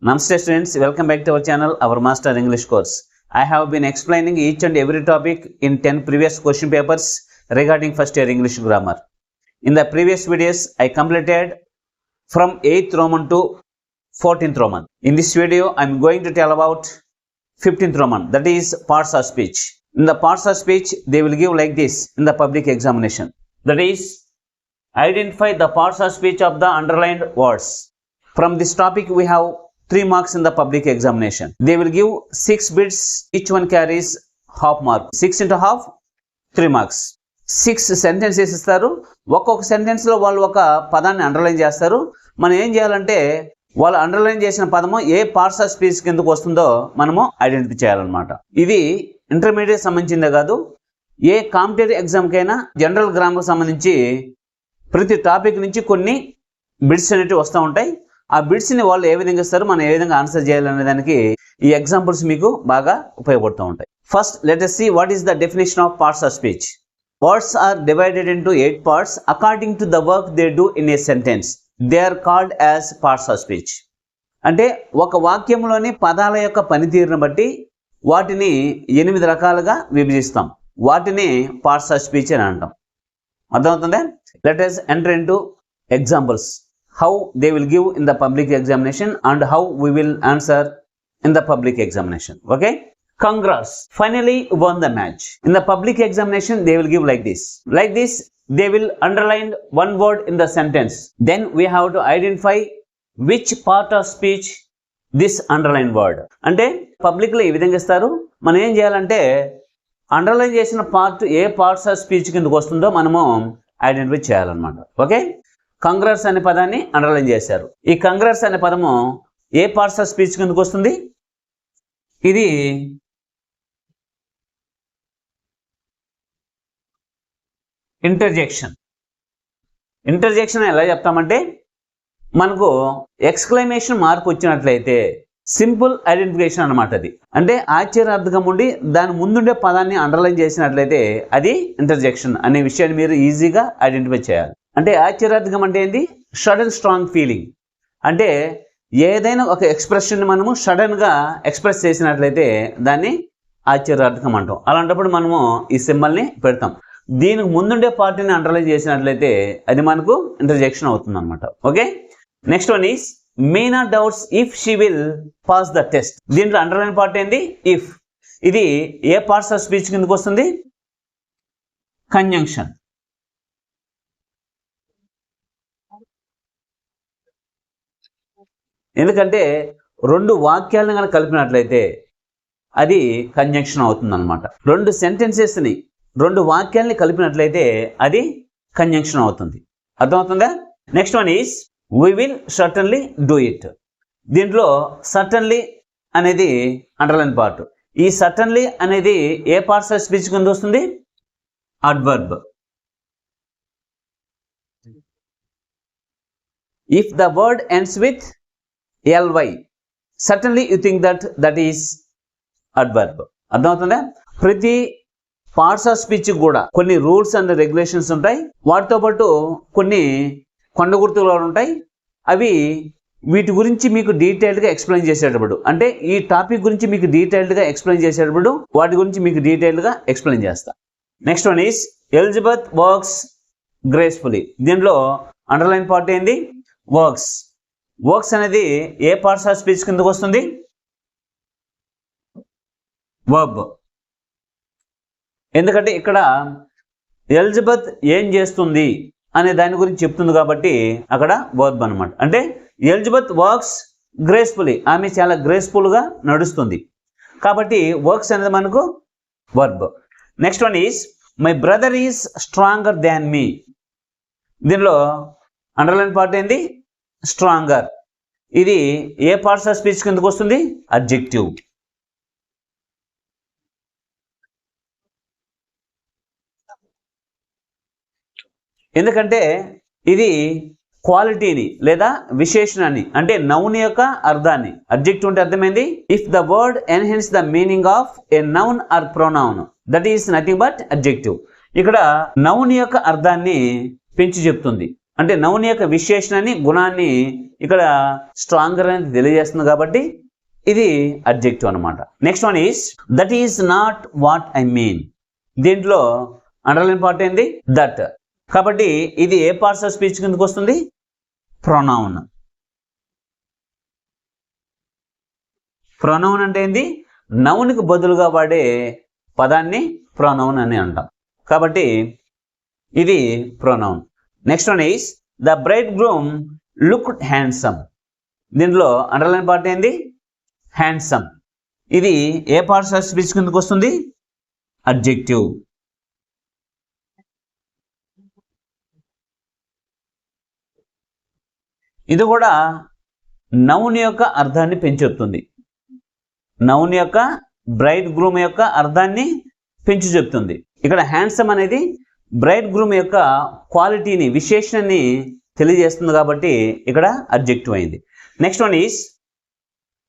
Namaste students, welcome back to our channel, our Master English course. I have been explaining each and every topic in 10 previous question papers regarding first year English grammar. In the previous videos, I completed from 8th Roman to 14th Roman. In this video, I am going to tell about 15th Roman, that is parts of speech. In the parts of speech, they will give like this in the public examination. That is, identify the parts of speech of the underlined words. From this topic, we have 3 marks in the public examination. They will give 6 bits, each one carries half mark. 6 into half, 3 marks. 6 sentences ఇస్తారు. ఒక్కొక్క sentence లో వాళ్ళు ఒక పదాన్ని underline చేస్తారు. మనం ఏం చేయాలంటే వాళ్ళు అండర్లైన్ చేసిన పదము ఏ పార్ట్స్ ఆఫ్ స్పీచ్ కిందకు వస్తుందో మనము ఐడెంటిఫై చేయాలన్నమాట. ఇది ఇంటర్మీడియట్ సంబంధించిందే కాదు, ఏ కాంపిటేటివ్ ఎగ్జామ్ కైనా జనరల్ గ్రామర్ సంబంధించి ప్రతి టాపిక్ నుంచి కొన్ని బిట్స్ అనేవి వస్తూ ఉంటాయి. ఆ బిట్స్ ని వాళ్ళు ఏ విధంగా ఇస్తారు, మనం ఏ విధంగా ఆన్సర్ చేయాలనే దానికి ఈ ఎగ్జాంపుల్స్ మీకు బాగా ఉపయోగపడుతూ ఉంటాయి. First let us see what is the definition of parts of speech. Words are divided into 8 parts according to the work they do in a sentence. They are called as parts of speech. అంటే ఒక వాక్యంలోని పదాల యొక్క పనితీరును బట్టి వాటిని 8 రకాలుగా విభజిస్తాం. వాటిని పార్ట్స్ ఆఫ్ స్పీచ్ అని అంటాం. అర్థమవుతుందా? Let us enter into examples. How they will give in the public examination and how we will answer in the public examination. Okay? Congrats! Finally won the match. In the public examination, they will give like this. Like this, they will underline one word in the sentence. Then we have to identify which part of speech this underlined word. అంటే public లో ఈ విధంగా ఇస్తారు. మనం ఏం చేయాలంటే underline చేసిన part ఏ పార్ట్స్ ఆఫ్ స్పీచ్ కిందకు వస్తుందో మనము ఐడెంటిఫై చేయాలన్నమాట. ఓకే? కంగ్రాట్స్ అనే పదాన్ని అండర్లైన్ చేశారు. ఈ కంగ్రాట్స్ అనే పదము ఏ పార్ట్స్ ఆఫ్ స్పీచ్ కిందకు వస్తుంది? ఇది ఇంటర్జెక్షన్. ఇంటర్జెక్షన్ ఎలా చెప్తామంటే మనకు ఎక్స్క్లమేషన్ మార్క్ వచ్చినట్లయితే సింపుల్ ఐడెంటిఫికేషన్ అనమాట. అది అంటే ఆశ్చర్యార్థకం ఉండి దాని ముందుండే పదాన్ని అండర్లైన్ చేసినట్లయితే అది ఇంటర్జెక్షన్ అనే విషయాన్ని మీరు ఈజీగా ఐడెంటిఫై చేయాలి. అంటే ఆశ్చర్యార్థకం అంటే ఏంటి? Sudden strong feeling. అంటే ఏదైనా ఒక ఎక్స్ప్రెషన్ మనము సడన్ గా ఎక్స్ప్రెస్ చేసినట్లయితే దాన్ని ఆశ్చర్యార్థకం అంటాం. అలాంటప్పుడు మనము ఈ సింబల్ని పెడతాం. దీనికి ముందుండే పార్టీని అండర్లైన్ చేసినట్లయితే అది మనకు ఇంటర్జెక్షన్ అవుతుంది అనమాట. Okay? Next one is Meena doubts if she will pass the test. దీంట్లో అండర్లైన్ పార్ట్ ఏంది? ఇఫ్. ఇది ఏ పార్ట్స్ ఆఫ్ స్పీచ్ కిందకు వస్తుంది? కంజంక్షన్. ఎందుకంటే 2 వాక్యాలను కనుక కలిపినట్లయితే అది కంజంక్షన్ అవుతుంది అనమాట. 2 సెంటెన్సెస్ని 2 వాక్యాలని కలిపినట్లయితే అది కంజంక్షన్ అవుతుంది. అర్థమవుతుందా? Next one is we will certainly do it. దీంట్లో certainly అనేది అండర్లైన్ పార్ట్. ఈ certainly అనేది ఏ పార్ట్స్ ఆఫ్ స్పీచ్ కింద వస్తుంది? Adverb. If the word ends with ly, certainly you think that is adverb. అర్థమవుతుందా? ప్రతి పార్ట్స్ ఆఫ్ స్పీచ్ కూడా కొన్ని రూల్స్ అండ్ రెగ్యులేషన్స్ ఉంటాయి. వాటితో పాటు కొన్ని కొండ గుర్తులు ఉంటాయి. అవి వీటి గురించి మీకు డీటెయిల్డ్గా ఎక్స్ప్లెయిన్ చేసేటప్పుడు, అంటే ఈ టాపిక్ గురించి మీకు డీటెయిల్డ్గా ఎక్స్ప్లెయిన్ చేసేటప్పుడు వాటి గురించి మీకు డీటెయిల్డ్గా ఎక్స్ప్లెయిన్ చేస్తా. Next one is Elizabeth works gracefully. దీంట్లో అండర్లైన్ పార్ట్ ఏంది? వర్క్స్. వర్క్స్ అనేది ఏ పార్ట్స్ ఆఫ్ స్పీచ్ కిందకు వస్తుంది? వర్బ్. ఎందుకంటే ఇక్కడ ఎలిజబెత్ ఏం చేస్తుంది అనే దాని గురించి చెప్తుంది కాబట్టి అక్కడ వర్బ్ అనమాట. అంటే ఎలిజబెత్ వర్క్స్ గ్రేస్ఫుల్లీ, ఆమె చాలా గ్రేస్ఫుల్గా నడుస్తుంది కాబట్టి వర్క్స్ అనేది మనకు verb. Next one is my brother is stronger than me. దీనిలో అండర్లైన్ పార్ట్ ఏంది? స్ట్రాంగర్. ఇది ఏ పార్ట్స్ ఆఫ్ స్పీచ్ కిందకు వస్తుంది? అడ్జెక్టివ్. ఎందుకంటే ఇది క్వాలిటీని లేదా విశేషణాన్ని, అంటే నౌన్ యొక్క అర్థాన్ని. అడ్జెక్టివ్ అంటే అర్థమైంది? If the word enhance the meaning of a noun are pronoun, that is nothing but adjective. ఇక్కడ నౌన్ యొక్క అర్థాన్ని పెంచి చెప్తుంది. అంటే నౌన్ యొక్క విశేషణాన్ని గుణాన్ని ఇక్కడ స్ట్రాంగర్ అనేది తెలియజేస్తుంది కాబట్టి ఇది అడ్జెక్టివ్ అన్నమాట. Next one is that is not what I mean. దీంట్లో అండర్లైన్ పార్ట్ ఏంది? దట్. కాబట్టి ఇది ఏ పార్ట్స్ ఆఫ్ స్పీచ్ కిందకి వస్తుంది? ప్రొనౌన్. ప్రొనౌన్ అంటే ఏంది? నౌన్కి బదులుగా వాడే పదాన్ని ప్రొనౌన్ అని అంటాం. కాబట్టి ఇది pronoun. Next one is the bride groom looked handsome. దీంట్లో అండర్లైన్ పార్ట్ ఏంది? హ్యాండ్సమ్. ఇది ఏ పార్ట్స్ ఆఫ్ స్పీచ్ కిందకి వస్తుంది? అడ్జెక్టివ్. ఇది కూడా నౌన్ యొక్క అర్థాన్ని పెంచుతుంది. నౌన్ యొక్క బ్రైడ్ గ్రూమ్ యొక్క అర్థాన్ని పెంచి చెప్తుంది. ఇక్కడ హ్యాండ్సమ్ అనేది బ్రైడ్ గ్రూమ్ యొక్క క్వాలిటీని, విశేషణాన్ని తెలియజేస్తుంది కాబట్టి ఇక్కడ అడ్జెక్టివ్ అయింది. Next one is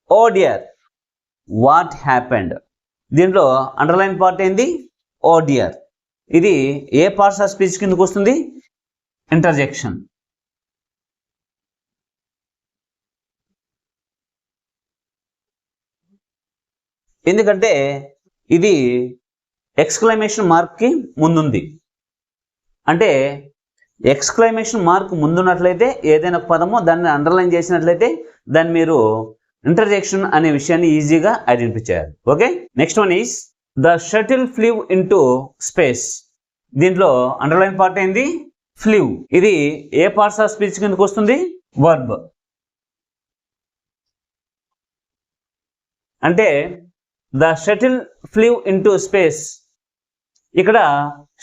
oh dear what happened. దీంట్లో అండర్లైన్ పార్ట్ ఏంది? Oh dear. ఇది ఏ పార్ట్స్ ఆఫ్ స్పీచ్ కిందకు వస్తుంది? ఇంటర్జెక్షన్. ఎందుకంటే ఇది ఎక్స్క్లమేషన్ మార్క్కి ముందుంది. అంటే ఎక్స్క్లమేషన్ మార్క్ ముందున్నట్లయితే ఏదైనా పదమో దాన్ని అండర్లైన్ చేసినట్లయితే దాన్ని మీరు ఇంటర్జెక్షన్ అనే విషయాన్ని ఈజీగా ఐడెంటిఫై చేయాలి. Okay. Next one is the shuttle flew into space. దీంట్లో అండర్లైన్ పార్ట్ ఏంది? ఫ్లీవ్. ఇది ఏ పార్ట్స్ ఆఫ్ స్పీచ్ కిందకి వస్తుంది? వర్బ్. అంటే the shuttle flew into space. ఇక్కడ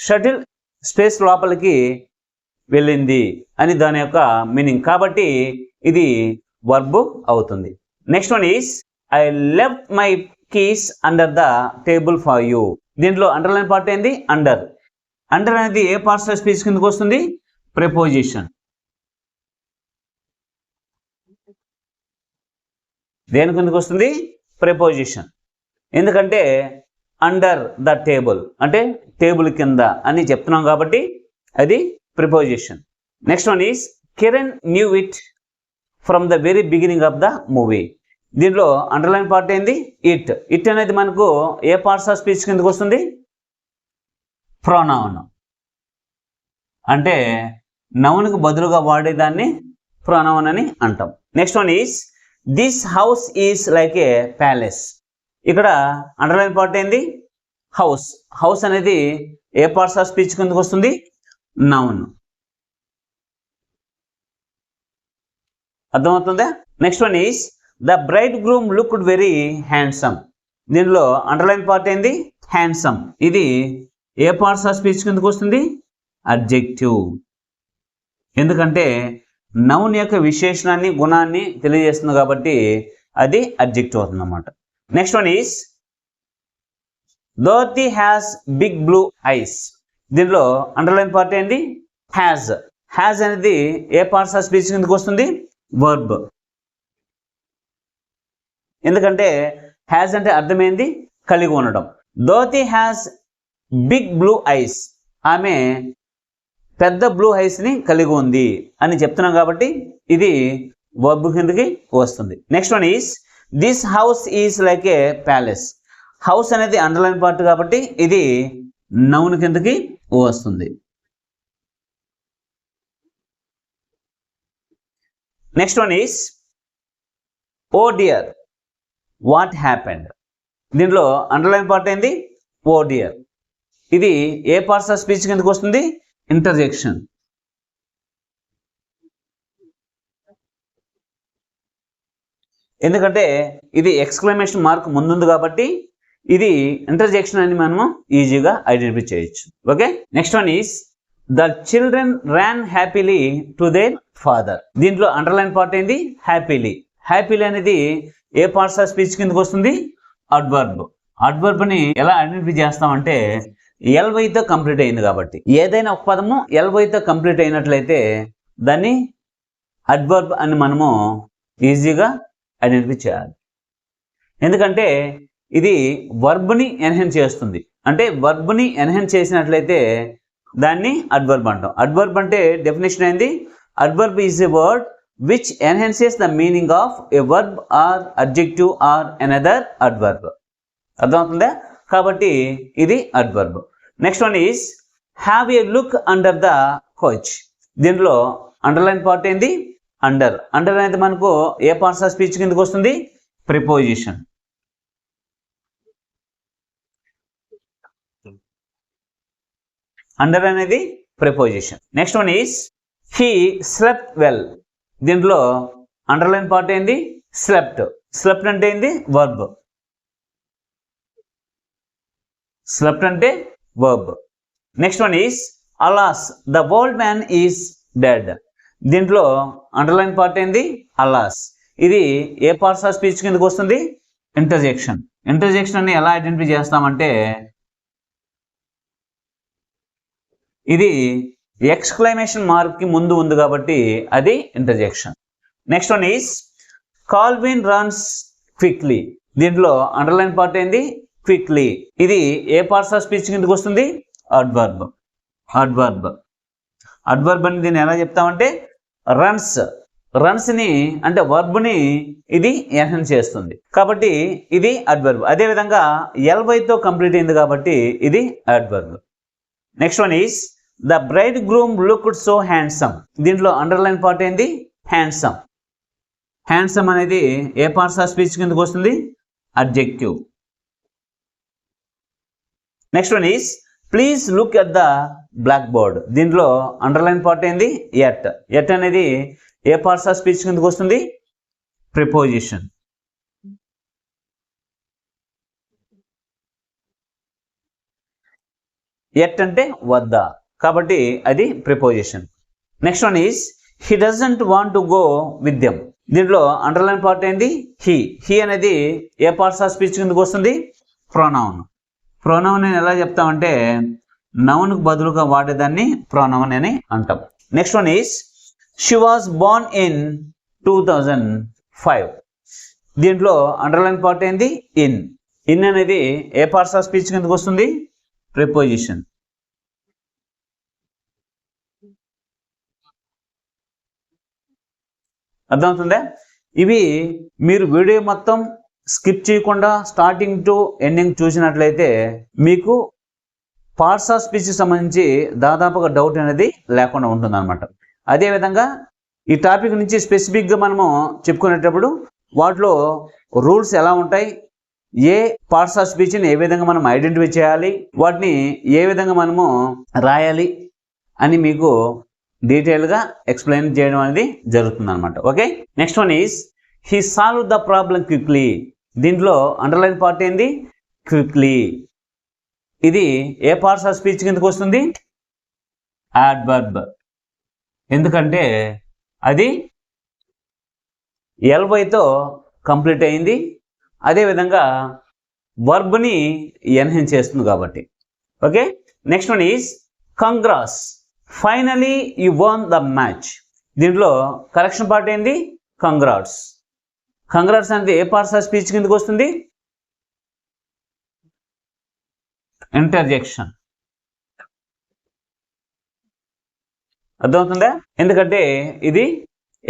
షటిల్ స్పేస్ లోపలికి వెళ్ళింది అని దాని యొక్క మీనింగ్. కాబట్టి ఇది వర్బ్ అవుతుంది. Next one is I left my keys under the table for you. దీంట్లో అండర్లైన్ పార్ట్ ఏంది? అండర్. అండర్ అనేది ఏ పార్ట్స్ ఆఫ్ స్పీచ్ కిందకి వస్తుంది? ప్రిపోజిషన్. దేని కిందకి వస్తుంది? ప్రిపోజిషన్. ఎందుకంటే అండర్ ద టేబుల్ అంటే టేబుల్ కింద అని చెప్తున్నాం కాబట్టి అది preposition. Next one is Kiran knew it from the very beginning of the movie. దీంట్లో అండర్లైన్ పార్ట్ ఏంది? ఇట్. ఇట్ అనేది మనకు ఏ పార్ట్స్ ఆఫ్ స్పీచ్ కిందకి వస్తుంది? ప్రొనౌన్. అంటే నౌన్కి బదులుగా వాడేదాన్ని ప్రొనౌన్ అని అంటాం. Next one is this house is like a palace. ఇక్కడ అండర్లైన్ పార్ట్ ఏంది? హౌస్. హౌస్ అనేది ఏ పార్ట్స్ ఆఫ్ స్పీచ్ కిందకి వస్తుంది? నౌన్. అర్థమవుతుందా? Next one is the bride groom looked very handsome. దీనిలో అండర్లైన్ పార్ట్ ఏంది? హ్యాండ్సమ్. ఇది ఏ పార్ట్స్ ఆఫ్ స్పీచ్ కిందకి వస్తుంది? అడ్జెక్టివ్. ఎందుకంటే నౌన్ యొక్క విశేషణాన్ని, గుణాన్ని తెలియజేస్తుంది కాబట్టి అది అడ్జెక్టివ్ అవుతుంది అన్నమాట. Next one is Dotty has big blue eyes. దీనిలో అండర్లైన్ పార్ట్ ఏంది? హ్యాజ్. హ్యాజ్ అనేది ఏ పార్ట్స్ ఆఫ్ స్పీచ్ కిందకి వస్తుంది? వర్బ్. ఎందుకంటే హ్యాజ్ అంటే అర్థమైంది కలిగి ఉండడం. Dotty has big blue eyes. ఆమె పెద్ద బ్లూ ఐస్ని కలిగి ఉంది అని చెప్తున్నాం కాబట్టి ఇది వర్బ్ కిందకి వస్తుంది. Next one is this house is like a palace. House అనేది అండర్లైన్ పార్ట్ కాబట్టి ఇది నౌన్ కిందకి వస్తుంది. Next one is oh dear what happened. దీంట్లో అండర్లైన్ పార్ట్ ఏంది? Oh dear. ఇది ఏ పార్ట్స్ ఆఫ్ స్పీచ్ కిందకి వస్తుంది? ఇంటర్జెక్షన్. ఎందుకంటే ఇది ఎక్స్క్లమేషన్ మార్క్ ముందుంది కాబట్టి ఇది ఇంటర్జెక్షన్ అని మనము ఈజీగా ఐడెంటిఫై చేయొచ్చు. Okay. Next one is the children ran happily to their father. దీంట్లో అండర్లైన్ పార్ట్ ఏంది? హ్యాపీలీ. హ్యాపీలీ అనేది ఏ పార్ట్స్ ఆఫ్ స్పీచ్ కిందకి వస్తుంది? అడ్వర్బ్. అడ్వర్బ్ని ఎలా ఐడెంటిఫై చేస్తామంటే ఎల్వైతో కంప్లీట్ అయింది కాబట్టి ఏదైనా ఒక పదము ఎల్వైతో కంప్లీట్ అయినట్లయితే దాన్ని అడ్వర్బ్ అని మనము ఈజీగా ఐడెంటిఫై చేయాలి. ఎందుకంటే ఇది వర్బ్ని ఎన్హాన్స్ చేస్తుంది. అంటే వర్బ్ని ఎన్హాన్స్ చేసినట్లయితే దాన్ని అడ్వర్బ్ అంటాం. అడ్వర్బ్ అంటే డెఫినేషన్ ఏంది? Adverb is a word which enhances the meaning of a verb or adjective or another adverb. అర్థమవుతుందా? కాబట్టి ఇది adverb. Next one is have a look under the coach. దీంట్లో అండర్లైన్ పార్ట్ ఏంది? Under. Under అనేది మనకు ఏ parts of speech కిందకి వస్తుంది? Preposition. Under అనేది preposition. Next one is he slept well. దీంట్లో అండర్లైన్ పార్ట్ ఏంది? స్లెప్ట్. స్లెప్ట్ అంటే ఏంది? వర్బ్. స్లెప్ట్ అంటే verb. Next one is అలాస్ the old man is dead. దీంట్లో అండర్లైన్ పార్ట్ ఏంది? అలాస్. ఇది ఏ పార్ట్స్ ఆఫ్ స్పీచ్ కిందకి వస్తుంది? ఇంటర్జెక్షన్. ఇంటర్జెక్షన్ అని ఎలా ఐడెంటిఫై చేస్తామంటే ఇది ఎక్స్క్లమేషన్ మార్క్ కి ముందు ఉంది కాబట్టి అది interjection. Next one is Calvin runs quickly. దీంట్లో అండర్లైన్ పార్ట్ ఏంది? క్విక్లీ. ఇది ఏ పార్ట్స్ ఆఫ్ స్పీచ్ కిందకి వస్తుంది? అడ్వర్బ్. అడ్వర్బ్. అడ్వర్బ్ అని దీన్ని ఎలా చెప్తామంటే రన్స్. రన్స్ ని అంటే వర్బ్ ని ఇది ఎన్హాన్స్ చేస్తుంది కాబట్టి ఇది అడ్వర్బ్. అదేవిధంగా ఎల్వైతో కంప్లీట్ అయింది కాబట్టి ఇది adverb. Next one is the bride groom looked so handsome. దీంట్లో అండర్లైన్ పార్ట్ ఏంది? హ్యాండ్సమ్. హ్యాండ్సమ్ అనేది ఏ పార్ట్స్ ఆఫ్ స్పీచ్ కిందకి వస్తుంది? Adjective. Next one is please look at the blackboard. దీంట్లో అండర్లైన్ పార్ట్ ఏంది? ఎట్. ఎట్ అనేది ఏ పార్ట్స్ ఆఫ్ స్పీచ్ కిందకి వస్తుంది? ప్రిపోజిషన్. ఎట్ అంటే వద్ద కాబట్టి అది preposition. Next one is he doesn't want to go with them. దీంట్లో అండర్లైన్ పార్ట్ ఏంది? హీ. హీ అనేది ఏ పార్ట్స్ ఆఫ్ స్పీచ్ కిందకి వస్తుంది? ప్రొనౌన్. ప్రొనౌన్ అని ఎలా చెప్తామంటే నౌన్కు బదులుగా వాడేదాన్ని ప్రొనౌన్ అని అంటాం. Next one is she was Born in 2005. దీంట్లో అండర్లైన్ పార్ట్ ఏంది? ఇన్. ఇన్ అనేది ఏ పార్ట్స్ ఆఫ్ స్పీచ్ కిందకి వస్తుంది? ప్రిపోజిషన్. అర్థమవుతుందా? ఇవి మీరు వీడియో మొత్తం స్కిప్ చేయకుండా స్టార్టింగ్ టు ఎండింగ్ చూసినట్లయితే మీకు పార్ట్స్ ఆఫ్ స్పీచ్ సంబంధించి దాదాపుగా డౌట్ అనేది లేకుండా ఉంటుంది అనమాట. అదేవిధంగా ఈ టాపిక్ నుంచి స్పెసిఫిక్గా మనము చెప్పుకునేటప్పుడు వాటిలో రూల్స్ ఎలా ఉంటాయి, ఏ పార్ట్స్ ఆఫ్ స్పీచ్ని ఏ విధంగా మనం ఐడెంటిఫై చేయాలి, వాటిని ఏ విధంగా మనము రాయాలి అని మీకు డీటెయిల్గా ఎక్స్ప్లెయిన్ చేయడం అనేది జరుగుతుంది అనమాట. Okay. Next one is he solve the problem quickly. దీంట్లో అండర్లైన్ పార్ట్ ఏంది? క్విక్లీ. ఇది ఏ పార్ట్స్ ఆఫ్ స్పీచ్ కిందకి వస్తుంది? అడ్వర్బ్. ఎందుకంటే అది ఎల్వైతో కంప్లీట్ అయింది, అదేవిధంగా వర్బ్ని ఎన్హాన్స్ చేస్తుంది కాబట్టి. Okay. Next one is congrats finally you one the match. దీంట్లో కరెక్షన్ పార్ట్ ఏంది? కంగ్రాట్స్. కంగ్రాట్స్ అనేది ఏ పార్ట్స్ ఆఫ్ స్పీచ్ కిందకి వస్తుంది? ఇంటర్జెక్షన్. అర్థమవుతుందా? ఎందుకంటే ఇది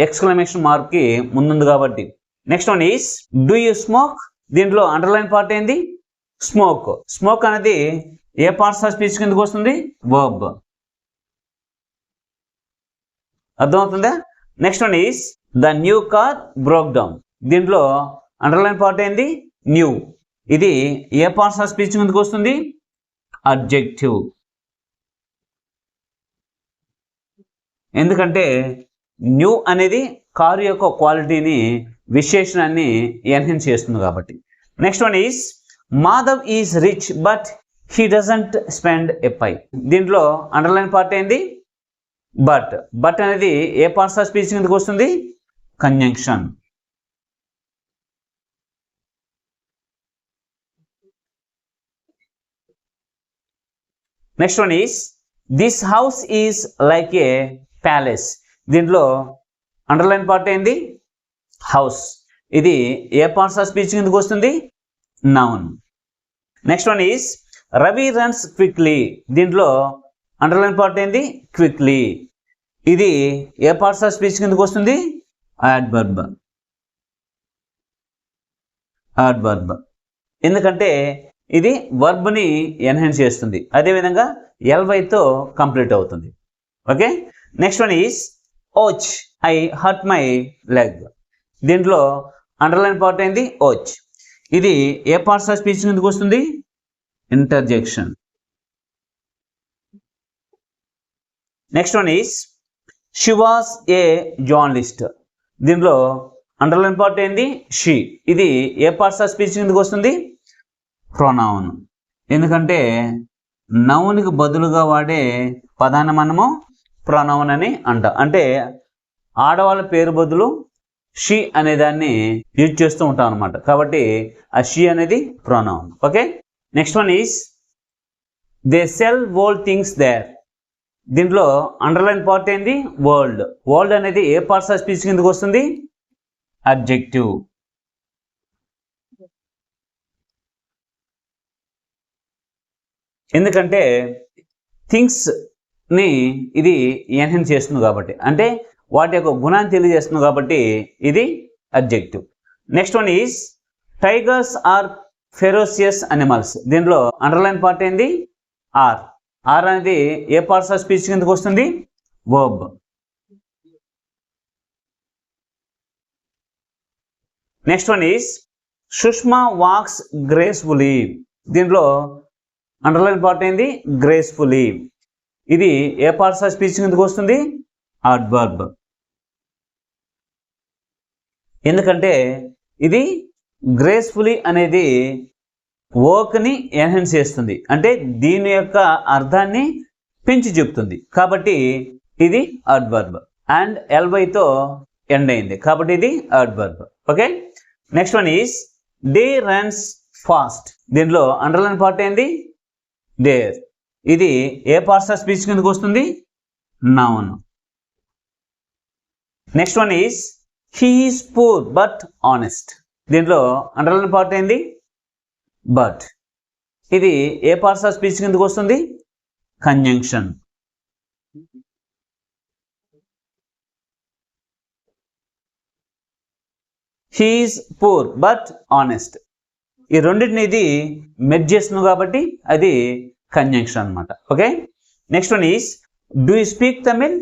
ఎక్స్క్లమేషన్ మార్క్ కి ముందుంది కాబట్టి. Next one is do you smoke. దీంట్లో అండర్లైన్ పార్ట్ ఏంది? స్మోక్. స్మోక్ అనేది ఏ పార్ట్స్ ఆఫ్ స్పీచ్ కిందకి వస్తుంది? వర్బ్. అర్థమవుతుందా? Next one is the new car broke down. దీంట్లో అండర్లైన్ పార్ట్ ఏంది? న్యూ. ఇది ఏ పార్ట్స్ ఆఫ్ స్పీచ్ కిందకి వస్తుంది? అడ్జెక్టివ్. ఎందుకంటే న్యూ అనేది కారు యొక్క క్వాలిటీని విశేషణాన్ని ఎన్హాన్స్ చేస్తుంది కాబట్టి. Next one is Madhav is rich but he doesn't spend a pie. దీంట్లో అండర్లైన్ పార్ట్ ఏంది? బట్. బట్ అనేది ఏ పార్ట్స్ ఆఫ్ స్పీచ్ కిందకి వస్తుంది? Conjunction. Next one is this house is like a palace. దీంట్లో అండర్లైన్ పార్ట్ ఏంది? హౌస్. ఇది ఏ పార్ట్స్ ఆఫ్ స్పీచ్ కిందకి వస్తుంది? Noun. Next one is Ravi runs quickly. దీంట్లో అండర్లైన్ పార్ట్ ఏంది క్విక్లీ. ఇది ఏ పార్ట్స్ ఆఫ్ స్పీచ్ కిందకి వస్తుంది యాడ్వర్బ్. ఎందుకంటే ఇది వర్బ్ని ఎన్హాన్స్ చేస్తుంది. అదేవిధంగా ఎల్వైతో కంప్లీట్ అవుతుంది. Okay, next one is ouch I hurt my leg. దీంట్లో అండర్లైన్ పార్ట్ ఏంది ఓచ్. ఇది ఏ పార్ట్స్ ఆఫ్ స్పీచ్ కిందకి వస్తుంది interjection. Next one is she was a journalist. దీంట్లో అండర్లైన్ పార్ట్ ఏంది షీ. ఇది ఏ పార్ట్స్ ఆఫ్ స్పీచ్ కిందకి వస్తుంది ప్రొనౌన్. ఎందుకంటే నౌన్కి బదులుగా వాడే పదాన్ని మనము ప్రొనౌన్ అని అంటాం. అంటే ఆడవాళ్ళ పేరు బదులు షీ అనే దాన్ని యూజ్ చేస్తూ ఉంటాం అనమాట. కాబట్టి ఆ షీ అనేది pronoun. Okay, next one is they sell old things there. దీంట్లో అండర్లైన్ పార్ట్ ఏంది వరల్డ్. వరల్డ్ అనేది ఏ పార్ట్స్ ఆఫ్ స్పీచ్ కిందకి వస్తుంది అడ్జెక్టివ్. ఎందుకంటే థింగ్స్ ని ఇది ఎన్హాన్స్ చేస్తుంది కాబట్టి, అంటే వాటి యొక్క గుణాన్ని తెలియజేస్తుంది కాబట్టి ఇది adjective. Next one is tigers are ferocious animals. దీంట్లో అండర్లైన్ పార్ట్ ఏంది ఆర్. ఆర్ అనేది ఏ పార్ట్స్ ఆఫ్ స్పీచ్ కిందకి వస్తుంది verb. Next one is Sushma walks gracefully. దీంట్లో అండర్లైన్ పార్ట్ ఏంది గ్రేస్ఫుల్లీ. ఇది ఏ పార్ట్స్ ఆఫ్ స్పీచ్ కిందకి వస్తుంది అడ్వర్బ్. ఎందుకంటే ఇది గ్రేస్ఫుల్లీ అనేది వర్క్ని ఎన్హాన్స్ చేస్తుంది, అంటే దీని యొక్క అర్థాన్ని పెంచి చెప్తుంది. కాబట్టి ఇది అడ్వర్బ్. అండ్ ఎల్వైతో ఎండ్ అయింది కాబట్టి ఇది adverb. Okay, next one is day runs fast. దీంట్లో అండర్లైన్ పార్ట్ ఏంది దేర్. ఇది ఏ పార్ట్స్ ఆఫ్ స్పీచ్ కిందకి వస్తుంది noun. Next one is he is poor but honest. దీంట్లో అండర్లైన్ పార్ట్ ఏంది బట్. ఇది ఏ పార్ట్స్ ఆఫ్ స్పీచ్ కిందకి వస్తుంది conjunction. He is poor but honest. ఈ రెండింటిని ఇది మెర్జ్ చేస్తుంది కాబట్టి అది కంజంక్షన్ అనమాట. Okay, next one is do you speak Tamil.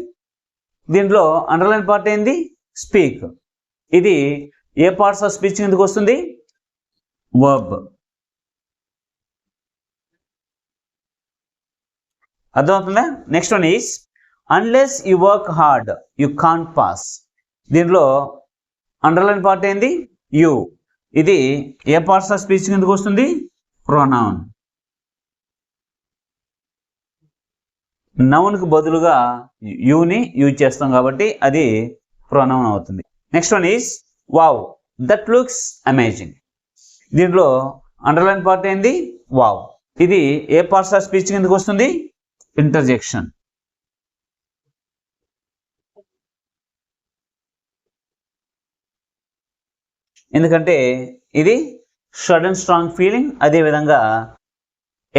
దీంట్లో అండర్లైన్ పార్ట్ ఏంది స్పీక్. ఇది ఏ పార్ట్స్ ఆఫ్ స్పీచ్ కిందకి వస్తుంది వర్బ్. అర్థమవుతుందా? Next one is unless you work hard you can't pass. దీంట్లో అండర్లైన్ పార్ట్ ఏంది యు. ఇది ఏ పార్ట్స్ ఆఫ్ స్పీచ్ కిందకి వస్తుంది ప్రొనౌన్. నౌన్కి బదులుగా యూని యూజ్ చేస్తాం కాబట్టి అది ప్రొనౌన్ అవుతుంది. Next one is wow that looks amazing. దీంట్లో అండర్లైన్ పార్ట్ ఏంది వావ్. ఇది ఏ పార్ట్స్ ఆఫ్ స్పీచ్ కిందకి వస్తుంది ఇంటర్జెక్షన్. ఎందుకంటే ఇది సడన్ స్ట్రాంగ్ ఫీలింగ్, అదేవిధంగా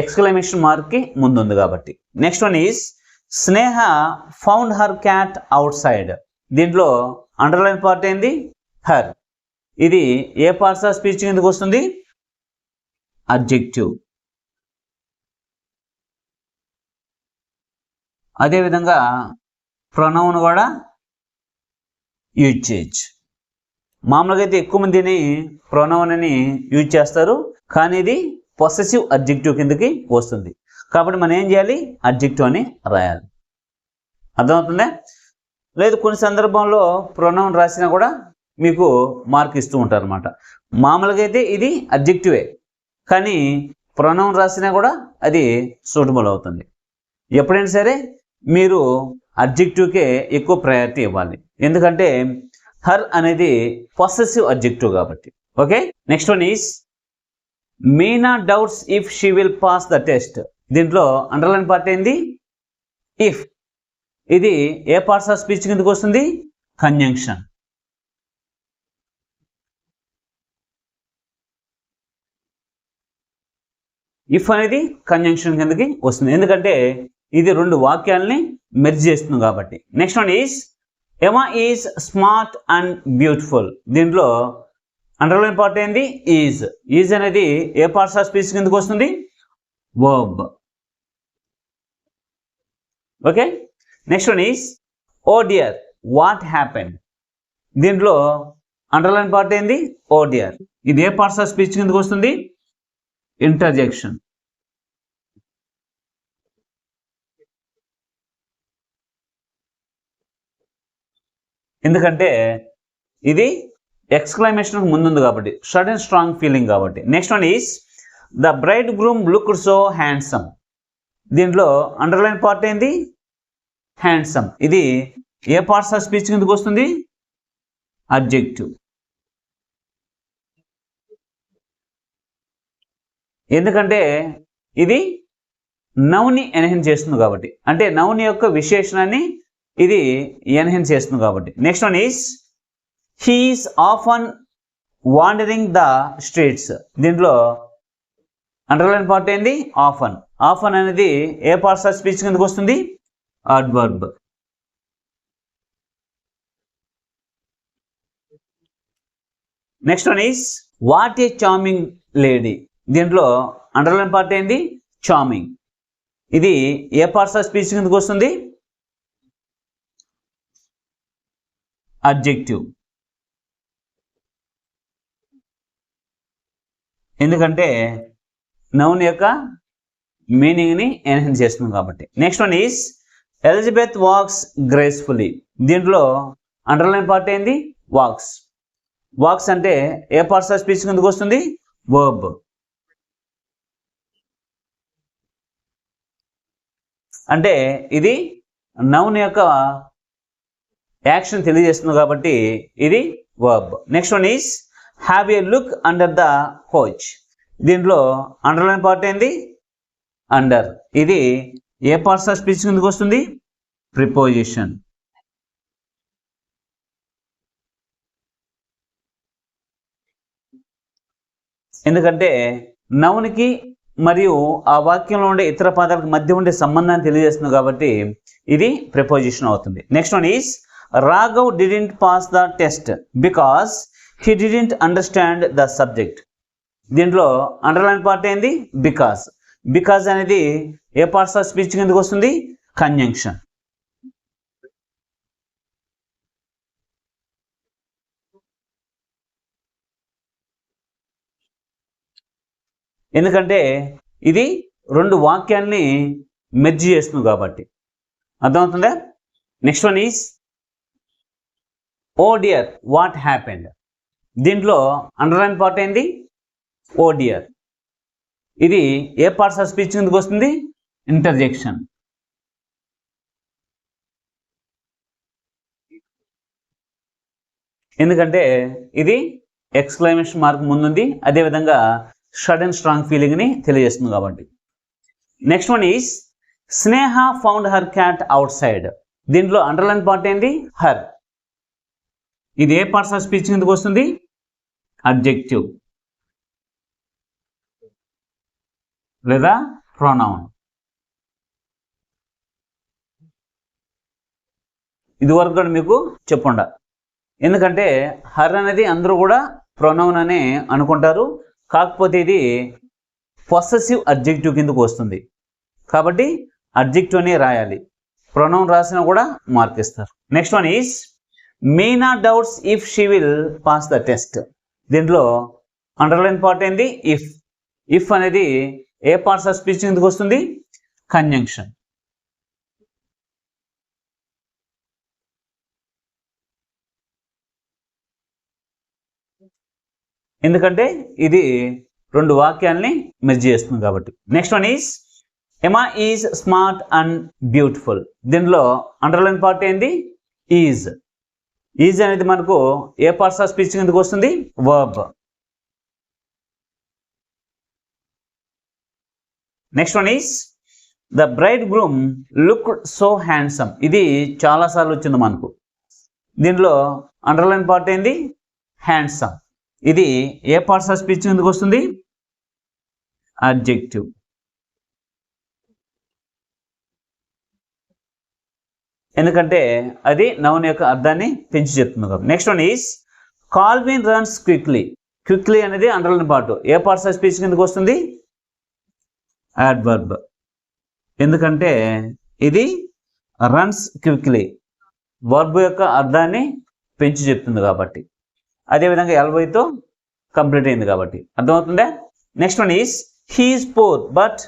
ఎక్స్క్లమేషన్ మార్క్కి ముందుంది కాబట్టి. Next one is Sneha found her cat out side. దీంట్లో అండర్లైన్ పార్ట్ ఏంది హర్. ఇది ఏ పార్ట్స్ ఆఫ్ స్పీచ్ కిందకి వస్తుంది అడ్జెక్టివ్. అదేవిధంగా ప్రొనౌన్ కూడా యూజ్ చేయొచ్చు. మామూలుగా అయితే ఎక్కువ మందిని ప్రొనౌన్ అని యూజ్ చేస్తారు, కానీ ఇది పొసెసివ్ అడ్జెక్టివ్ కిందకి వస్తుంది కాబట్టి మనం ఏం చేయాలి అడ్జెక్టివ్ అని రాయాలి. అర్థమవుతుందా? లేదు కొన్ని సందర్భంలో ప్రొనౌన్ రాసినా కూడా మీకు మార్క్ ఇస్తూ ఉంటారు అనమాట. మామూలుగా అయితే ఇది అడ్జెక్టివే, కానీ ప్రొనౌన్ రాసినా కూడా అది సూటబుల్ అవుతుంది. ఎప్పుడైనా సరే మీరు అడ్జెక్టివ్కే ఎక్కువ ప్రయారిటీ ఇవ్వాలి, ఎందుకంటే హర్ అనేది పొసెసివ్ అడ్జెక్టివ్ కాబట్టి. Okay, next one is Meena doubts if she will pass the test. దీంట్లో అండర్లైన్ పార్ట్ ఏంది ఇఫ్. ఇది ఏ పార్ట్స్ ఆఫ్ స్పీచ్ కిందకి వస్తుంది కంజంక్షన్. ఇఫ్ అనేది కంజంక్షన్ కిందకి వస్తుంది, ఎందుకంటే ఇది రెండు వాక్యాలని మెర్జ్ చేస్తుంది కాబట్టి. Next one is Emma is smart and beautiful. దీంట్లో అండర్లైన్ పార్ట్ ఏంది? ఈజ్. ఈజ్ అనేది ఏ పార్ట్స్ ఆఫ్ స్పీచ్ కిందకు వస్తుంది? Verb. Okay. Next one is oh dear what happened. దీంట్లో అండర్లైన్ పార్ట్ ఏంది? Oh dear. ఇది ఏ పార్ట్స్ ఆఫ్ స్పీచ్ కిందకు వస్తుంది? ఇంటర్జెక్షన్. ఎందుకంటే ఇది ఎక్స్క్లమేషన్ ముందుంది కాబట్టి, సడన్ స్ట్రాంగ్ ఫీలింగ్ కాబట్టి. Next one is the bride groom looked so handsome. దీంట్లో అండర్లైన్ పార్ట్ ఏంది? హ్యాండ్సమ్. ఇది ఏ పార్ట్స్ ఆఫ్ స్పీచ్ కిందకు వస్తుంది? అడ్జెక్టివ్. ఎందుకంటే ఇది నౌని ఎన్హాన్స్ చేస్తుంది కాబట్టి, అంటే నౌని యొక్క విశేషణాన్ని ఇది ఎన్హాన్స్ చేస్తుంది కాబట్టి. Next one is he is often wandering the streets. దీంట్లో అండర్లైన్ పార్ట్ ఏంది? ఆఫన్. ఆఫన్ అనేది ఏ పార్ట్స్ ఆఫ్ స్పీచ్ కిందకు వస్తుంది? Adverb. Next one is what a charming lady. దీంట్లో అండర్లైన్ పార్ట్ ఏంది? చార్మింగ్. ఇది ఏ పార్ట్స్ ఆఫ్ స్పీచ్ కిందకు వస్తుంది? అడ్జెక్టివ్. ఎందుకంటే నౌన్ యొక్క మీనింగ్ని ఎన్హాన్స్ చేస్తుంది కాబట్టి. Next one is Elizabeth walks gracefully. దీంట్లో అండర్లైన్ పార్ట్ ఏంది? వాక్స్. వాక్స్ అంటే ఏ పార్ట్స్ ఆఫ్ స్పీచ్ కిందకు వస్తుంది? వర్బ్. అంటే ఇది నౌన్ యొక్క యాక్షన్ తెలియజేస్తుంది కాబట్టి ఇది verb. Next one is have a look under the coach. దీంట్లో అండర్లైన్ పార్ట్ ఏంది? అండర్. ఇది ఏ పార్ట్స్ ఆఫ్ స్పీచ్ కిందకు వస్తుంది? ప్రిపోజిషన్. ఎందుకంటే నౌన్కి మరియు ఆ వాక్యంలో ఉండే ఇతర పదాలకు మధ్య ఉండే సంబంధాన్ని తెలియజేస్తుంది కాబట్టి ఇది ప్రిపోజిషన్ అవుతుంది. Next one is Raghav didn't pass the test because he didn't understand the subject. దీంట్లో అండర్లైన్ పార్ట్ ఏంది? బికాస్. బికాస్ అనేది ఏ పార్ట్స్ ఆఫ్ స్పీచ్ కిందకు వస్తుంది? కంజంక్షన్. ఎందుకంటే ఇది రెండు వాక్యాల్ని మెర్జ్ చేస్తుంది కాబట్టి. అర్థమవుతుందా? Next one is oh dear what happened. దీంట్లో అండర్లైన్ పార్ట్ ఏంది? Oh dear. ఇది ఏ పార్ట్స్ ఆఫ్ స్పీచ్ కిందకు వస్తుంది? ఇంటర్జెక్షన్. ఎందుకంటే ఇది ఎక్స్క్లమేషన్ మార్క్ ముందుంది, అదేవిధంగా సడన్ స్ట్రాంగ్ ఫీలింగ్ని తెలియజేస్తుంది కాబట్టి. Next one is Sneha found her cat out side. దీంట్లో అండర్లైన్ పార్ట్ ఏంది? హర్. ఇది ఏ పార్ట్స్ ఆఫ్ స్పీచ్ కిందకు వస్తుంది? అడ్జెక్టివ్ లేదా ప్రొనౌన్. ఇదివరకు కూడా మీకు చెప్పుండా. ఎందుకంటే హర్ అనేది అందరూ కూడా ప్రొనౌన్ అనే అనుకుంటారు, కాకపోతే ఇది పొసెసివ్ అడ్జెక్టివ్ కిందకు వస్తుంది కాబట్టి అడ్జెక్టివ్ అనే రాయాలి. ప్రొనౌన్ రాసినా కూడా మార్క్ ఇస్తారు. Next one is Meena doubts if she will pass the test. దీంట్లో అండర్లైన్ పార్ట్ ఏంది? ఇఫ్. ఇఫ్ అనేది ఏ పార్ట్స్ ఆఫ్ స్పీచ్ కిందకు వస్తుంది? కంజంక్షన్. ఎందుకంటే ఇది రెండు వాక్యాల్ని మెర్జ్ చేస్తుంది కాబట్టి. Next one is Emma is smart and beautiful. దీనిలో అండర్లైన్ పార్ట్ ఏంది? ఈజ్. ఈజ్ అనేది మనకు ఏ పార్ట్స్ ఆఫ్ స్పీచ్ కిందకు వస్తుంది? Verb. Next one is the bride groom look so handsome. ఇది చాలాసార్లు వచ్చింది మనకు. దీనిలో అండర్లైన్ పార్ట్ ఏంది? హ్యాండ్సమ్. ఇది ఏ పార్ట్స్ ఆఫ్ స్పీచ్ కిందకు వస్తుంది? అడ్జెక్టివ్. ఎందుకంటే అది నౌన్ యొక్క అర్థాన్ని పెంచి చెప్తుంది కాబట్టి. Next one is Calvin runs quickly. Quickly అనేది అండర్లైన్ పార్ట్. ఏ పార్ట్స్ ఆఫ్ స్పీచ్ కిందకి వస్తుంది? యాడ్వర్బ్. ఎందుకంటే ఇది రన్స్ క్విక్లీ వర్బ్ యొక్క అర్థాన్ని పెంచి చెప్తుంది కాబట్టి. అదేవిధంగా ఎల్వైతో కంప్లీట్ అయింది కాబట్టి. అర్థమవుతుందా? Next one is he is poor but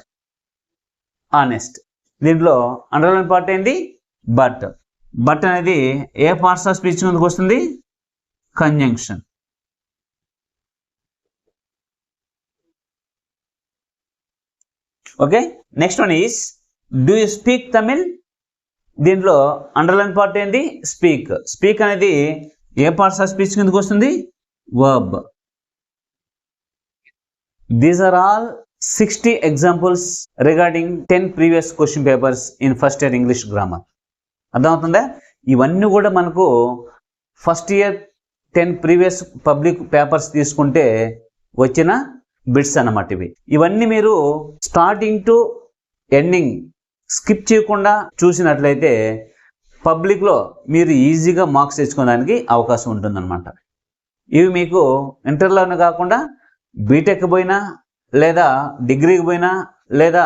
honest. దీంట్లో అండర్లైన్ పార్ట్ ఏంది? బట్. బట్ అనేది ఏ పార్ట్స్ ఆఫ్ స్పీచ్ కిందకి వస్తుంది? Conjunction. Okay. Next one is do you speak Tamil. దీంట్లో అండర్లైన్ పార్ట్ ఏంటి? స్పీక్. స్పీక్ అనేది ఏ పార్ట్స్ ఆఫ్ స్పీచ్ కిందకి వస్తుంది? Verb. These are all 60 examples regarding 10 previous question papers in first year English grammar. అర్థమవుతుందా? ఇవన్నీ కూడా మనకు first year 10 previous public papers తీసుకుంటే వచ్చిన బిట్స్ అన్నమాట ఇవి. ఇవన్నీ మీరు స్టార్టింగ్ టు ఎండింగ్ స్కిప్ చేయకుండా చూసినట్లయితే పబ్లిక్లో మీరు ఈజీగా మార్క్స్ తెచ్చుకోవడానికి అవకాశం ఉంటుందన్నమాట. ఇవి మీకు ఇంటర్లోనే కాకుండా బీటెక్ పోయినా లేదా డిగ్రీకి పోయినా లేదా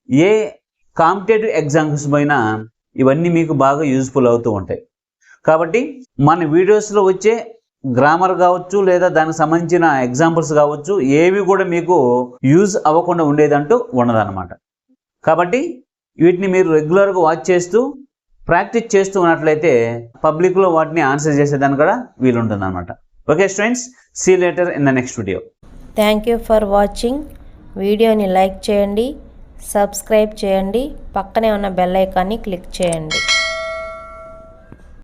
ఏ కాంపిటేటివ్ ఎగ్జామ్స్ పోయినా ఇవన్నీ మీకు బాగా యూజ్ఫుల్ అవుతూ ఉంటాయి. కాబట్టి మన వీడియోస్లో వచ్చే గ్రామర్ కావచ్చు లేదా దానికి సంబంధించిన ఎగ్జాంపుల్స్ కావచ్చు ఏవి కూడా మీకు యూజ్ అవ్వకుండా ఉండేదంటూ ఉండదన్నమాట. కాబట్టి వీటిని మీరు రెగ్యులర్గా వాచ్ చేస్తూ ప్రాక్టీస్ చేస్తూ ఉన్నట్లయితే పబ్లిక్లో వాటిని ఆన్సర్ చేసేదాన్ని కూడా వీలుంటుంది అనమాట. Okay students, see later in the next video. Thank you for watching. వీడియోని లైక్ చేయండి, సబ్స్క్రైబ్ చేయండి, పక్కనే ఉన్న బెల్ ఐకాన్ని క్లిక్ చేయండి.